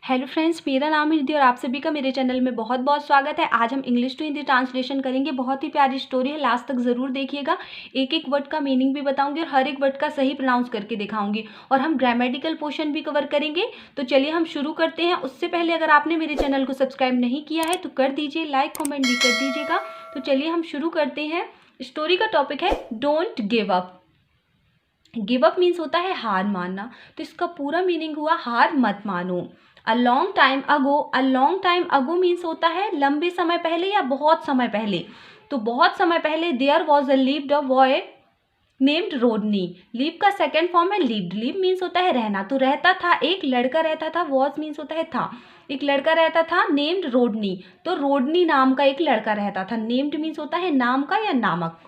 Hello friends, मेरा नाम है निधि और आप सभी का मेरे चैनल में बहुत बहुत स्वागत है। आज हम इंग्लिश टू हिंदी ट्रांसलेशन करेंगे। बहुत ही प्यारी स्टोरी है, लास्ट तक ज़रूर देखिएगा। एक एक वर्ड का मीनिंग भी बताऊंगी और हर एक वर्ड का सही प्रोनाउंस करके दिखाऊंगी और हम ग्रामेटिकल पोर्शन भी कवर करेंगे। तो चलिए हम शुरू करते हैं। उससे पहले अगर आपने मेरे चैनल को सब्सक्राइब नहीं किया है तो कर दीजिए, लाइक कॉमेंट भी कर दीजिएगा। तो चलिए हम शुरू करते हैं। स्टोरी का टॉपिक है don't give up. Give up means होता है हार मानना, तो इसका पूरा मीनिंग हुआ हार मत मानो। A long time ago means होता है लंबे समय पहले या बहुत समय पहले। तो बहुत समय पहले there was a boy named Rodney. Live का सेकेंड फॉर्म है लिव्ड। लिव मीन्स होता है रहना, तो रहता था, एक लड़का रहता था। वॉज मीन्स होता है था, एक लड़का रहता था नेम्ड रोडनी। तो रोडनी नाम का एक लड़का रहता था। नेम्ड मीन्स होता है नाम का या नामक।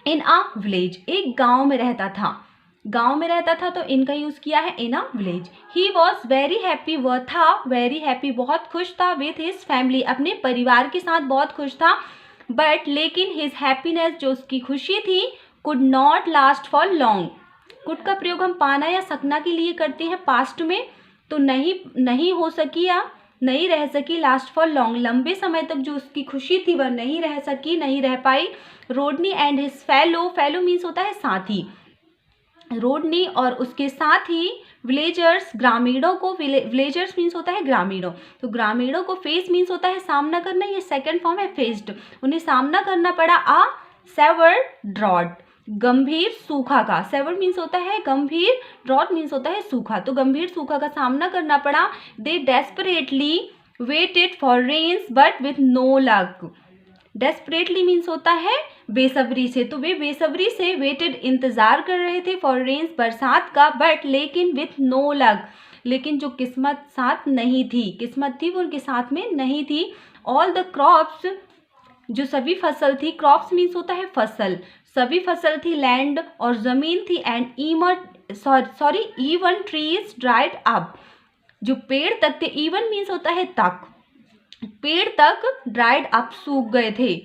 इन अ विलेज, एक गांव में रहता था। गांव में रहता था तो इनका यूज किया है in a village. He was very happy, वह था वेरी हैप्पी, बहुत खुश था। विथ हिज फैमिली, अपने परिवार के साथ बहुत खुश था। बट लेकिन हिज हैप्पीनेस, जो उसकी खुशी थी, could not last for long. Could का प्रयोग हम पाना या सकना के लिए करते हैं पास्ट में। तो नहीं हो सकी या नहीं रह सकी, लास्ट फॉर लॉन्ग, लंबे समय तक जो उसकी खुशी थी वह नहीं रह सकी, नहीं रह पाई। रोडनी एंड हिज फेलो मीन्स होता है साथी। रोडनी और उसके साथ ही विलेजर्स, ग्रामीणों को, विलेजर्स मीन्स होता है ग्रामीणों, तो ग्रामीणों को फेस मीन्स होता है सामना करना, ये सेकंड फॉर्म है फेस्ड। उन्हें सामना करना पड़ा अ सेवर ड्रॉट, गंभीर सूखा का। सेवर मीन्स होता है गंभीर, ड्रॉट मीन्स होता है सूखा, तो गंभीर सूखा का सामना करना पड़ा। They desperately waited for rains but with no luck. Desperately means होता है बेसब्री से, तो वे बेसब्री से वेटेड इंतजार कर रहे थे फॉर रेन्स, बरसात का, बट लेकिन विथ नो लक, लेकिन जो किस्मत साथ नहीं थी, किस्मत थी वो उनके साथ में नहीं थी। ऑल द क्रॉप्स, जो सभी फसल थी, क्रॉप्स मीन्स होता है फसल, सभी फसल थी, लैंड और जमीन थी, and even trees dried up, जो पेड़ तक थे, इवन मीन्स होता है तक, पेड़ तक ड्राइड अप, सूख गए थे।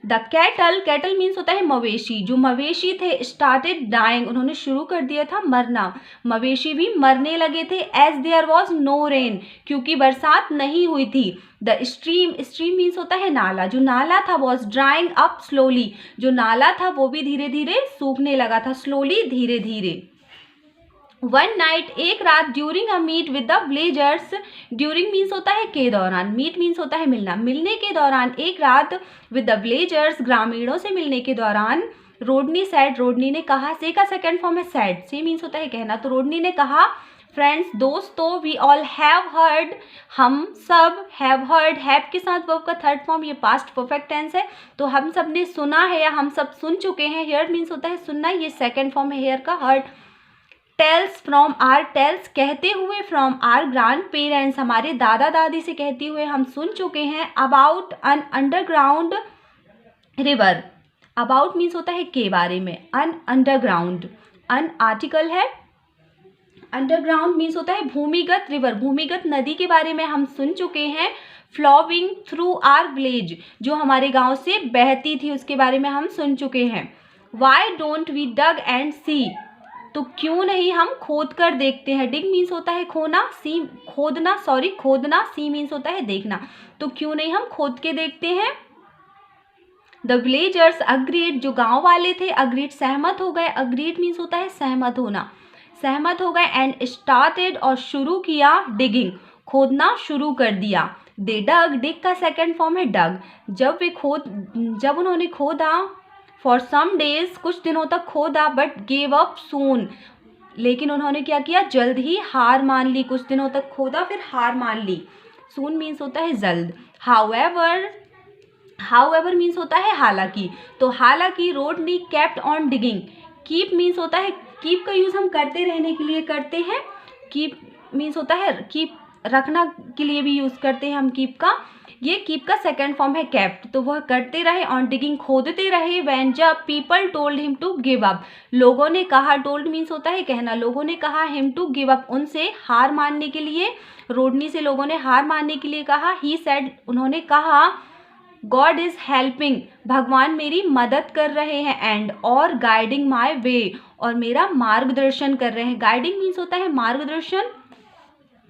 द कैटल मीन्स होता है मवेशी, जो मवेशी थे, स्टार्टेड डाइंग, उन्होंने शुरू कर दिया था मरना, मवेशी भी मरने लगे थे। As there was no rain, क्योंकि बरसात नहीं हुई थी। द स्ट्रीम मीन्स होता है नाला, जो नाला था, वॉज ड्राइंग अप स्लोली, जो नाला था वो भी धीरे धीरे सूखने लगा था, स्लोली धीरे धीरे। वन नाइट, एक रात, during a meet with the villagers, during means होता है के दौरान, मीट मीन्स होता है मिलना, मिलने के दौरान, एक रात, विद द विलेजर्स, ग्रामीणों से मिलने के दौरान, रोडनी सैड, रोडनी ने कहा, से का सेकंड फॉर्म है सैड, से मीन्स होता है कहना, तो रोडनी ने कहा, फ्रेंड्स दोस्तों, वी ऑल हैव हर्ड, हम सब, हैव हर्ड, हैव के साथ वर्ब का थर्ड फॉर्म, ये पास्ट परफेक्ट टेंस है, तो हम सब ने सुना है या हम सब सुन चुके हैं। हेयर मीन्स होता है सुनना, ये सेकंड फॉर्म है हेयर का, heard. Tales from our, tales कहते हुए, फ्रॉम आर ग्रैंड पेरेंट्स, हमारे दादा दादी से कहते हुए हम सुन चुके हैं। About an underground river, about means होता है के बारे में, अन अंडरग्राउंड, अन आर्टिकल है, अंडरग्राउंड मीन्स होता है भूमिगत, रिवर भूमिगत नदी के बारे में हम सुन चुके हैं। फ्लोविंग थ्रू आर विलेज, जो हमारे गांव से बहती थी उसके बारे में हम सुन चुके हैं। Why don't we dug and see, तो क्यों नहीं हम खोद कर देखते हैं। डिग मीन्स होता है खोना, सी खोदना, खोदना, सी मीन्स होता है देखना, तो क्यों नहीं हम खोद के देखते हैं। द विलेजर्स अग्रीड, जो गांव वाले थे, अग्रीड सहमत हो गए, अग्रीड मीन्स होता है सहमत होना, सहमत हो गए। एंड स्टार्टेड, और शुरू किया, डिगिंग, खोदना शुरू कर दिया। दे डग, डिग का सेकंड फॉर्म है डग, जब उन्होंने खोदा, फॉर सम डेज, कुछ दिनों तक खोदा, बट गेव अप सून, लेकिन उन्होंने क्या किया, जल्द ही हार मान ली, कुछ दिनों तक खोदा फिर हार मान ली। सून मीन्स होता है जल्द। हाउएवर मीन्स होता है हालांकि, तो हालांकि Rodney kept on digging. Keep means होता है, कीप का यूज हम करते रहने के लिए करते हैं, कीप मीन्स होता है कीप रखना के लिए भी यूज करते हैं हम कीप का, ये कीप का सेकंड फॉर्म है केप्ट, तो वह करते रहे, ऑन डिगिंग खोदते रहे। व्हेन, जब, people told him to give up, लोगों ने कहा, टोल्ड मीन्स होता है कहना, लोगों ने कहा, हिम टू गिव अप, उनसे हार मानने के लिए, रोडनी से लोगों ने हार मानने के लिए कहा। ही सेड, उन्होंने कहा, गॉड इज हेल्पिंग, भगवान मेरी मदद कर रहे हैं, एंड और गाइडिंग माई वे, और मेरा मार्गदर्शन कर रहे हैं। गाइडिंग मीन्स होता है मार्गदर्शन,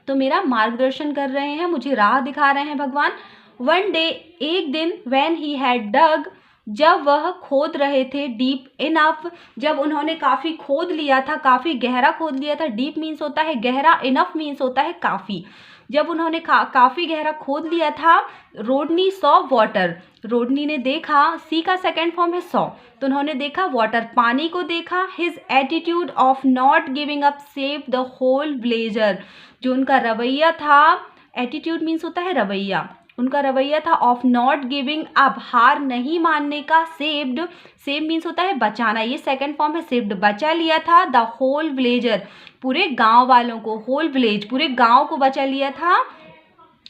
तो मेरा मार्गदर्शन कर रहे हैं, मुझे राह दिखा रहे हैं भगवान। वन डे, एक दिन, व्हेन ही हैड डग, जब वह खोद रहे थे, डीप इनफ, जब उन्होंने काफ़ी खोद लिया था, काफ़ी गहरा खोद लिया था। डीप मीन्स होता है गहरा, इनफ मीन्स होता है काफ़ी। जब उन्होंने काफ़ी गहरा खोद लिया था, रोडनी सॉ वाटर, रोडनी ने देखा, सी का सेकेंड फॉर्म है सॉ, तो उन्होंने देखा वाटर, पानी को देखा। His attitude of not giving up save the whole blazer, जो उनका रवैया था, एटीट्यूड मीन्स होता है रवैया, उनका रवैया था ऑफ नॉट गिविंग अप, हार नहीं मानने का, सेव्ड, सेव मीन्स होता है बचाना, ये सेकंड फॉर्म है सेव्ड, बचा लिया था, द होल विलेजर, पूरे गांव वालों को, होल विलेज, पूरे गांव को बचा लिया था।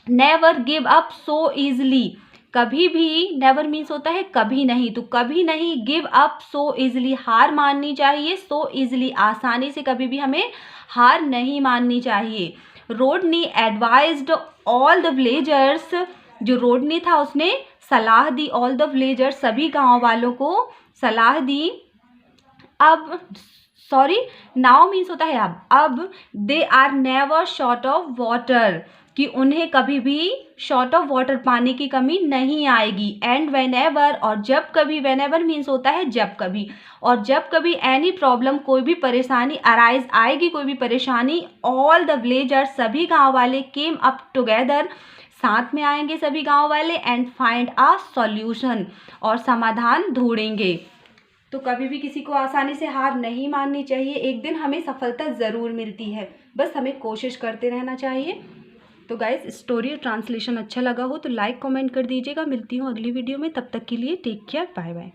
Never give up so easily, कभी भी, नेवर मीन्स होता है कभी नहीं, तो कभी नहीं, गिव अप सो ईजली, हार माननी चाहिए, सो ईजली, आसानी से कभी भी हमें हार नहीं माननी चाहिए। रोडनी एडवाइज्ड ऑल द विलेजर्स, जो रोडनी था उसने सलाह दी, ऑल द विलेजर्स, सभी गांव वालों को सलाह दी। अब सॉरी, नाउ मीन्स होता है अब they are never short of water, कि उन्हें कभी भी शॉर्ट ऑफ वाटर, पानी की कमी नहीं आएगी। एंड वेन एवर, और जब कभी, वेन एवर मीन्स होता है जब कभी, और जब कभी एनी प्रॉब्लम, कोई भी परेशानी अराइज, आएगी कोई भी परेशानी, ऑल द विलेजर्स, सभी गांव वाले, केम अप टुगेदर, साथ में आएंगे सभी गांव वाले, एंड फाइंड अ सॉल्यूशन, और समाधान ढूंढेंगे। तो कभी भी किसी को आसानी से हार नहीं माननी चाहिए, एक दिन हमें सफलता ज़रूर मिलती है, बस हमें कोशिश करते रहना चाहिए। तो गाइस, स्टोरी और ट्रांसलेशन अच्छा लगा हो तो लाइक कमेंट कर दीजिएगा। मिलती हूँ अगली वीडियो में, तब तक के लिए टेक केयर, बाय बाय।